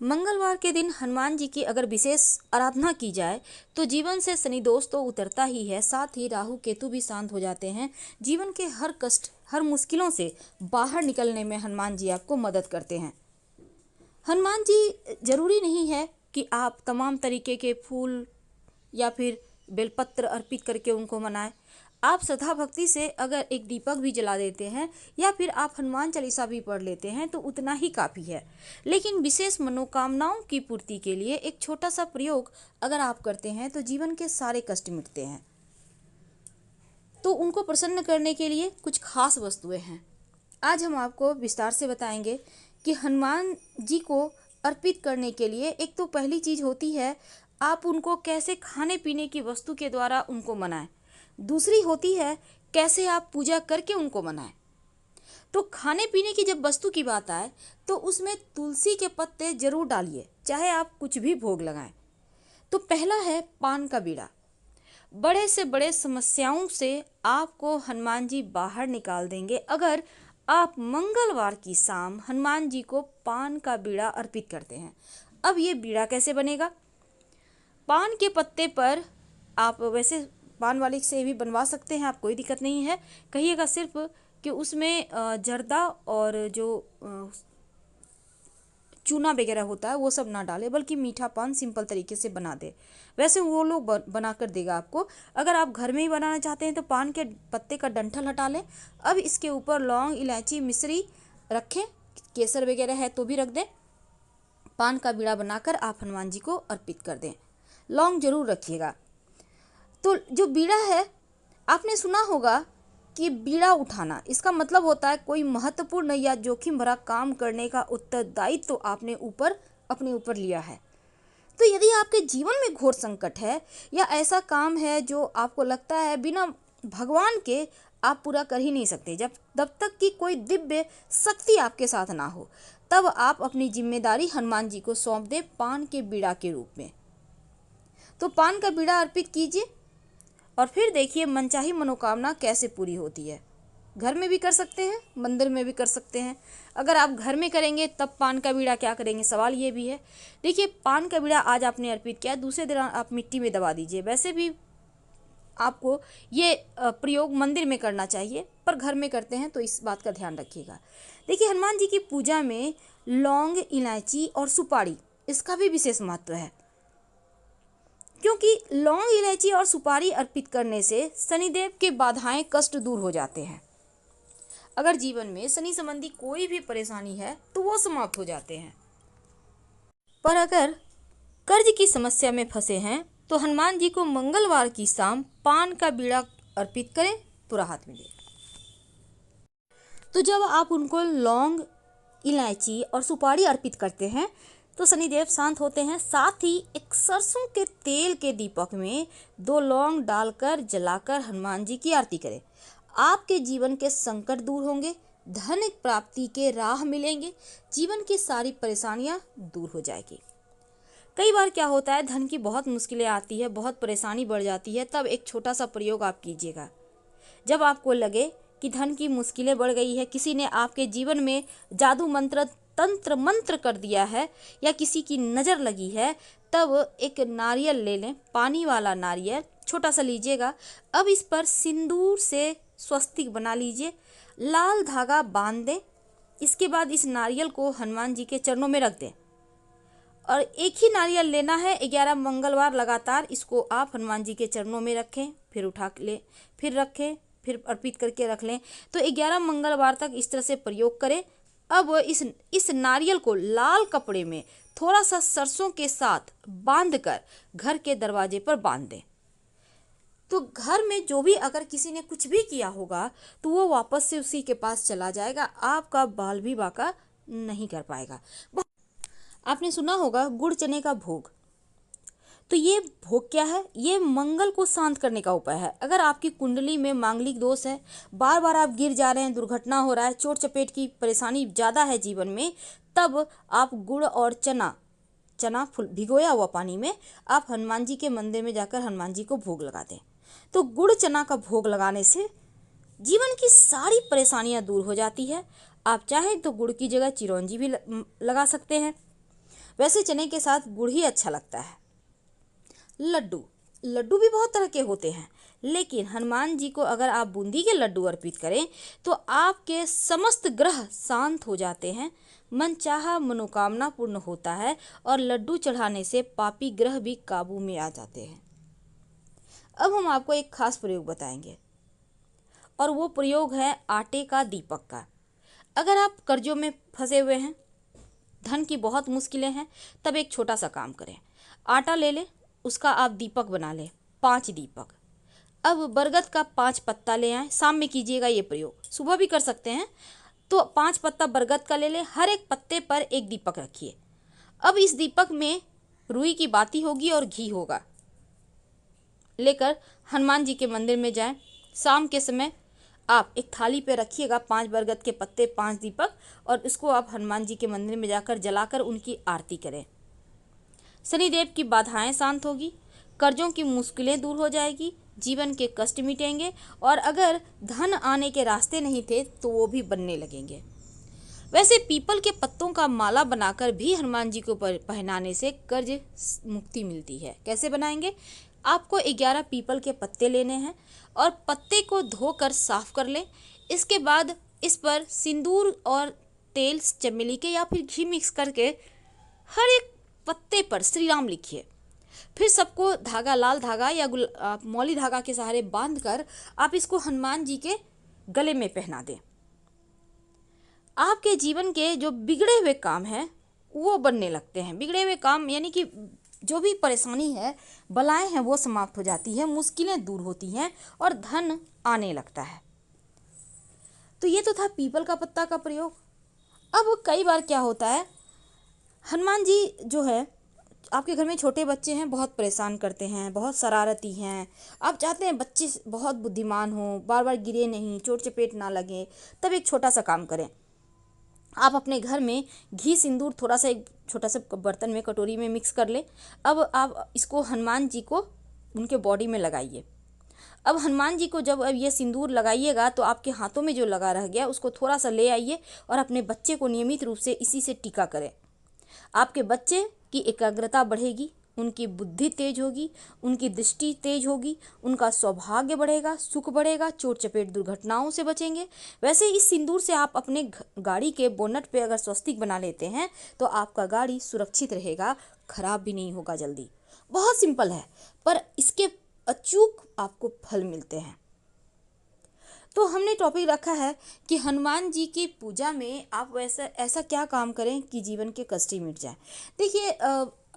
मंगलवार के दिन हनुमान जी की अगर विशेष आराधना की जाए तो जीवन से शनि दोष तो उतरता ही है, साथ ही राहु केतु भी शांत हो जाते हैं। जीवन के हर कष्ट, हर मुश्किलों से बाहर निकलने में हनुमान जी आपको मदद करते हैं। हनुमान जी जरूरी नहीं है कि आप तमाम तरीके के फूल या फिर बेलपत्र अर्पित करके उनको मनाएं। आप श्रद्धा भक्ति से अगर एक दीपक भी जला देते हैं या फिर आप हनुमान चालीसा भी पढ़ लेते हैं तो उतना ही काफ़ी है। लेकिन विशेष मनोकामनाओं की पूर्ति के लिए एक छोटा सा प्रयोग अगर आप करते हैं तो जीवन के सारे कष्ट मिटते हैं। तो उनको प्रसन्न करने के लिए कुछ खास वस्तुएं हैं। आज हम आपको विस्तार से बताएंगे कि हनुमान जी को अर्पित करने के लिए एक तो पहली चीज़ होती है आप उनको कैसे खाने पीने की वस्तु के द्वारा उनको मनाएं। दूसरी होती है कैसे आप पूजा करके उनको मनाएं। तो खाने पीने की जब वस्तु की बात आए तो उसमें तुलसी के पत्ते जरूर डालिए, चाहे आप कुछ भी भोग लगाएं। तो पहला है पान का बीड़ा। बड़े से बड़े समस्याओं से आपको हनुमान जी बाहर निकाल देंगे अगर आप मंगलवार की शाम हनुमान जी को पान का बीड़ा अर्पित करते हैं। अब ये बीड़ा कैसे बनेगा? पान के पत्ते पर आप वैसे पान वाली से भी बनवा सकते हैं, आप कोई दिक्कत नहीं है। कहिएगा सिर्फ कि उसमें जर्दा और जो चूना वगैरह होता है वो सब ना डाले, बल्कि मीठा पान सिंपल तरीके से बना दे। वैसे वो लोग बना कर देगा आपको। अगर आप घर में ही बनाना चाहते हैं तो पान के पत्ते का डंठल हटा लें। अब इसके ऊपर लौंग, इलायची, मिश्री रखें, केसर वगैरह है तो भी रख दें। पान का बीड़ा बनाकर आप हनुमान जी को अर्पित कर दें। लौंग जरूर रखिएगा। तो जो बीड़ा है, आपने सुना होगा कि बीड़ा उठाना, इसका मतलब होता है कोई महत्वपूर्ण या जोखिम भरा काम करने का उत्तरदायित्व तो आपने अपने ऊपर लिया है। तो यदि आपके जीवन में घोर संकट है या ऐसा काम है जो आपको लगता है बिना भगवान के आप पूरा कर ही नहीं सकते, जब तक कि कोई दिव्य शक्ति आपके साथ ना हो, तब आप अपनी जिम्मेदारी हनुमान जी को सौंप दें पान के बीड़ा के रूप में। तो पान का बीड़ा अर्पित कीजिए और फिर देखिए मनचाही मनोकामना कैसे पूरी होती है। घर में भी कर सकते हैं, मंदिर में भी कर सकते हैं। अगर आप घर में करेंगे तब पान का बीड़ा क्या करेंगे, सवाल ये भी है। देखिए, पान का बीड़ा आज आपने अर्पित किया, दूसरे दिन आप मिट्टी में दबा दीजिए। वैसे भी आपको ये प्रयोग मंदिर में करना चाहिए, पर घर में करते हैं तो इस बात का ध्यान रखिएगा। देखिए, हनुमान जी की पूजा में लौंग, इलायची और सुपारी, इसका भी विशेष महत्व है, क्योंकि लौंग, इलायची और सुपारी अर्पित करने से शनिदेव के बाधाएं, कष्ट दूर हो जाते हैं। अगर जीवन में शनि संबंधी कोई भी परेशानी है तो वो समाप्त हो जाते हैं। पर अगर कर्ज की समस्या में फंसे हैं तो हनुमान जी को मंगलवार की शाम पान का बीड़ा अर्पित करें तो राहत मिलेगी। तो जब आप उनको लौंग, इलायची और सुपारी अर्पित करते हैं तो शनिदेव शांत होते हैं। साथ ही एक सरसों के तेल के दीपक में 2 लौंग डालकर जलाकर हनुमान जी की आरती करें। आपके जीवन के संकट दूर होंगे, धन प्राप्ति के राह मिलेंगे, जीवन की सारी परेशानियां दूर हो जाएगी। कई बार क्या होता है, धन की बहुत मुश्किलें आती है, बहुत परेशानी बढ़ जाती है, तब एक छोटा सा प्रयोग आप कीजिएगा। जब आपको लगे कि धन की मुश्किलें बढ़ गई है, किसी ने आपके जीवन में जादू मंत्र, तंत्र मंत्र कर दिया है या किसी की नज़र लगी है, तब एक नारियल ले लें, पानी वाला नारियल छोटा सा लीजिएगा। अब इस पर सिंदूर से स्वस्तिक बना लीजिए, लाल धागा बांध दें। इसके बाद इस नारियल को हनुमान जी के चरणों में रख दें और एक ही नारियल लेना है। 11 मंगलवार लगातार इसको आप हनुमान जी के चरणों में रखें, फिर उठा लें, फिर रखें, फिर अर्पित करके रख लें। तो 11 मंगलवार तक इस तरह से प्रयोग करें। अब इस नारियल को लाल कपड़े में थोड़ा सा सरसों के साथ बांधकर घर के दरवाजे पर बांध दें। तो घर में जो भी अगर किसी ने कुछ भी किया होगा तो वो वापस से उसी के पास चला जाएगा, आपका बाल भी बाका नहीं कर पाएगा। आपने सुना होगा गुड़ चने का भोग। तो ये भोग क्या है? ये मंगल को शांत करने का उपाय है। अगर आपकी कुंडली में मांगलिक दोष है, बार बार आप गिर जा रहे हैं, दुर्घटना हो रहा है, चोट चपेट की परेशानी ज़्यादा है जीवन में, तब आप गुड़ और चना फुल भिगोया हुआ पानी में आप हनुमान जी के मंदिर में जाकर हनुमान जी को भोग लगा दें। तो गुड़ चना का भोग लगाने से जीवन की सारी परेशानियां दूर हो जाती है। आप चाहें तो गुड़ की जगह चिरौंजी भी लगा सकते हैं। वैसे चने के साथ गुड़ ही अच्छा लगता है। लड्डू, लड्डू भी बहुत तरह के होते हैं, लेकिन हनुमान जी को अगर आप बूंदी के लड्डू अर्पित करें तो आपके समस्त ग्रह शांत हो जाते हैं, मनचाहा मनोकामना पूर्ण होता है और लड्डू चढ़ाने से पापी ग्रह भी काबू में आ जाते हैं। अब हम आपको एक खास प्रयोग बताएंगे और वो प्रयोग है आटे का दीपक का। अगर आप कर्जों में फंसे हुए हैं, धन की बहुत मुश्किलें हैं, तब एक छोटा सा काम करें। आटा ले लें, उसका आप दीपक बना लें, 5 दीपक। अब बरगद का 5 पत्ता ले आएँ, शाम में कीजिएगा ये प्रयोग, सुबह भी कर सकते हैं। तो 5 पत्ता बरगद का ले लें, हर एक पत्ते पर एक दीपक रखिए। अब इस दीपक में रुई की बाती होगी और घी होगा। लेकर हनुमान जी के मंदिर में जाएं। शाम के समय आप एक थाली पे रखिएगा 5 बरगद के पत्ते, 5 दीपक, और इसको आप हनुमान जी के मंदिर में जाकर जलाकर उनकी आरती करें। शनिदेव की बाधाएं शांत होगी, कर्जों की मुश्किलें दूर हो जाएगी, जीवन के कष्ट मिटेंगे और अगर धन आने के रास्ते नहीं थे तो वो भी बनने लगेंगे। वैसे पीपल के पत्तों का माला बनाकर भी हनुमान जी को पहनाने से कर्ज मुक्ति मिलती है। कैसे बनाएंगे? आपको 11 पीपल के पत्ते लेने हैं और पत्ते को धोकर साफ कर लें। इसके बाद इस पर सिंदूर और तेल चमेली के या फिर घी मिक्स करके हर एक पत्ते पर श्री राम लिखिए। फिर सबको धागा, लाल धागा या मौली धागा के सहारे बांधकर आप इसको हनुमान जी के गले में पहना दें। आपके जीवन के जो बिगड़े हुए काम हैं वो बनने लगते हैं। बिगड़े हुए काम यानी कि जो भी परेशानी है, बलाएं हैं, वो समाप्त हो जाती है, मुश्किलें दूर होती हैं और धन आने लगता है। तो ये तो था पीपल का पत्ता का प्रयोग। अब कई बार क्या होता है, हनुमान जी जो है, आपके घर में छोटे बच्चे हैं, बहुत परेशान करते हैं, बहुत शरारती हैं, आप चाहते हैं बच्चे बहुत बुद्धिमान हों, बार बार गिरे नहीं, चोट चपेट ना लगे, तब एक छोटा सा काम करें। आप अपने घर में घी सिंदूर थोड़ा सा एक छोटा सा बर्तन में, कटोरी में मिक्स कर लें। अब आप इसको हनुमान जी को उनके बॉडी में लगाइए। अब हनुमान जी को जब अब ये सिंदूर लगाइएगा तो आपके हाथों में जो लगा रह गया उसको थोड़ा सा ले आइए और अपने बच्चे को नियमित रूप से इसी से टीका करें। आपके बच्चे की एकाग्रता बढ़ेगी, उनकी बुद्धि तेज होगी, उनकी दृष्टि तेज होगी, उनका सौभाग्य बढ़ेगा, सुख बढ़ेगा, चोट चपेट दुर्घटनाओं से बचेंगे। वैसे इस सिंदूर से आप अपने गाड़ी के बोनट पे अगर स्वस्तिक बना लेते हैं तो आपका गाड़ी सुरक्षित रहेगा, खराब भी नहीं होगा जल्दी। बहुत सिंपल है, पर इसके अचूक आपको फल मिलते हैं। तो हमने टॉपिक रखा है कि हनुमान जी की पूजा में आप ऐसा क्या काम करें कि जीवन के कष्ट मिट जाए। देखिए,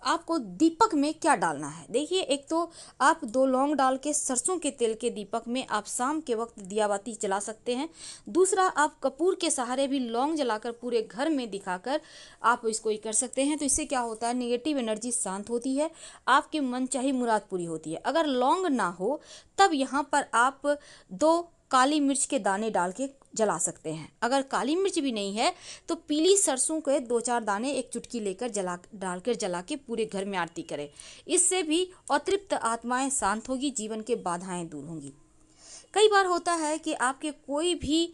आपको दीपक में क्या डालना है। देखिए, एक तो आप 2 लौंग डाल के सरसों के तेल के दीपक में आप शाम के वक्त दिया बाती जला सकते हैं। दूसरा, आप कपूर के सहारे भी लौंग जलाकर पूरे घर में दिखाकर आप इसको ही कर सकते हैं। तो इससे क्या होता है, नेगेटिव एनर्जी शांत होती है, आपके मन चाही मुराद पूरी होती है। अगर लौंग ना हो तब यहाँ पर आप 2 काली मिर्च के दाने डाल के जला सकते हैं। अगर काली मिर्च भी नहीं है तो पीली सरसों के 2-4 दाने एक चुटकी लेकर डालकर जला के पूरे घर में आरती करें। इससे भी अतृप्त आत्माएं शांत होगी, जीवन के बाधाएं दूर होंगी। कई बार होता है कि आपके कोई भी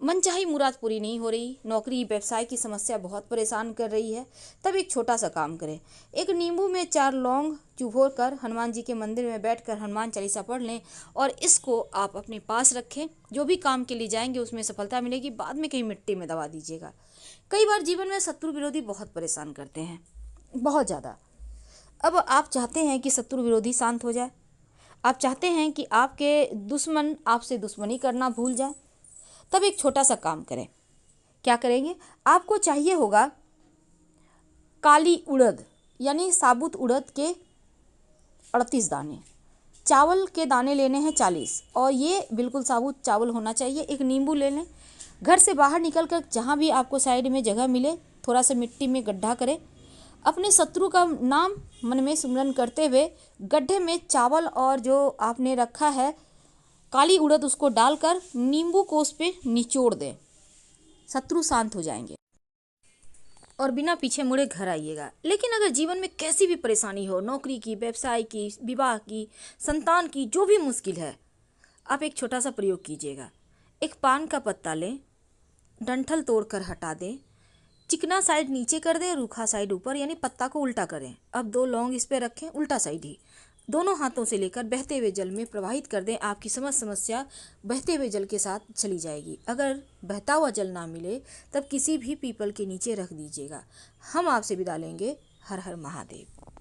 मनचाही मुराद पूरी नहीं हो रही, नौकरी व्यवसाय की समस्या बहुत परेशान कर रही है, तब एक छोटा सा काम करें। एक नींबू में 4 लौंग चुभोर कर हनुमान जी के मंदिर में बैठकर हनुमान चालीसा पढ़ लें और इसको आप अपने पास रखें। जो भी काम के लिए जाएंगे उसमें सफलता मिलेगी, बाद में कहीं मिट्टी में दबा दीजिएगा। कई बार जीवन में शत्रु विरोधी बहुत परेशान करते हैं, बहुत ज़्यादा। अब आप चाहते हैं कि शत्रु विरोधी शांत हो जाए, आप चाहते हैं कि आपके दुश्मन आपसे दुश्मनी करना भूल जाए, तब एक छोटा सा काम करें। क्या करेंगे, आपको चाहिए होगा काली उड़द यानी साबुत उड़द के 38 दाने, चावल के दाने लेने हैं 40 और ये बिल्कुल साबुत चावल होना चाहिए। एक नींबू ले लें, घर से बाहर निकलकर जहाँ भी आपको साइड में जगह मिले थोड़ा सा मिट्टी में गड्ढा करें, अपने शत्रु का नाम मन में सुमरन करते हुए गड्ढे में चावल और जो आपने रखा है काली उड़द उसको डालकर नींबू को उस पर निचोड़ दें, शत्रु शांत हो जाएंगे और बिना पीछे मुड़े घर आइएगा। लेकिन अगर जीवन में कैसी भी परेशानी हो, नौकरी की, व्यवसाय की, विवाह की, संतान की, जो भी मुश्किल है, आप एक छोटा सा प्रयोग कीजिएगा। एक पान का पत्ता लें, डंठल तोड़कर हटा दें, चिकना साइड नीचे कर दें, रूखा साइड ऊपर, यानी पत्ता को उल्टा करें। अब 2 लौंग इस पे रखें, उल्टा साइड ही। दोनों हाथों से लेकर बहते हुए जल में प्रवाहित कर दें। आपकी समस्या बहते हुए जल के साथ चली जाएगी। अगर बहता हुआ जल ना मिले तब किसी भी पीपल के नीचे रख दीजिएगा। हम आपसे विदा लेंगे। हर हर महादेव।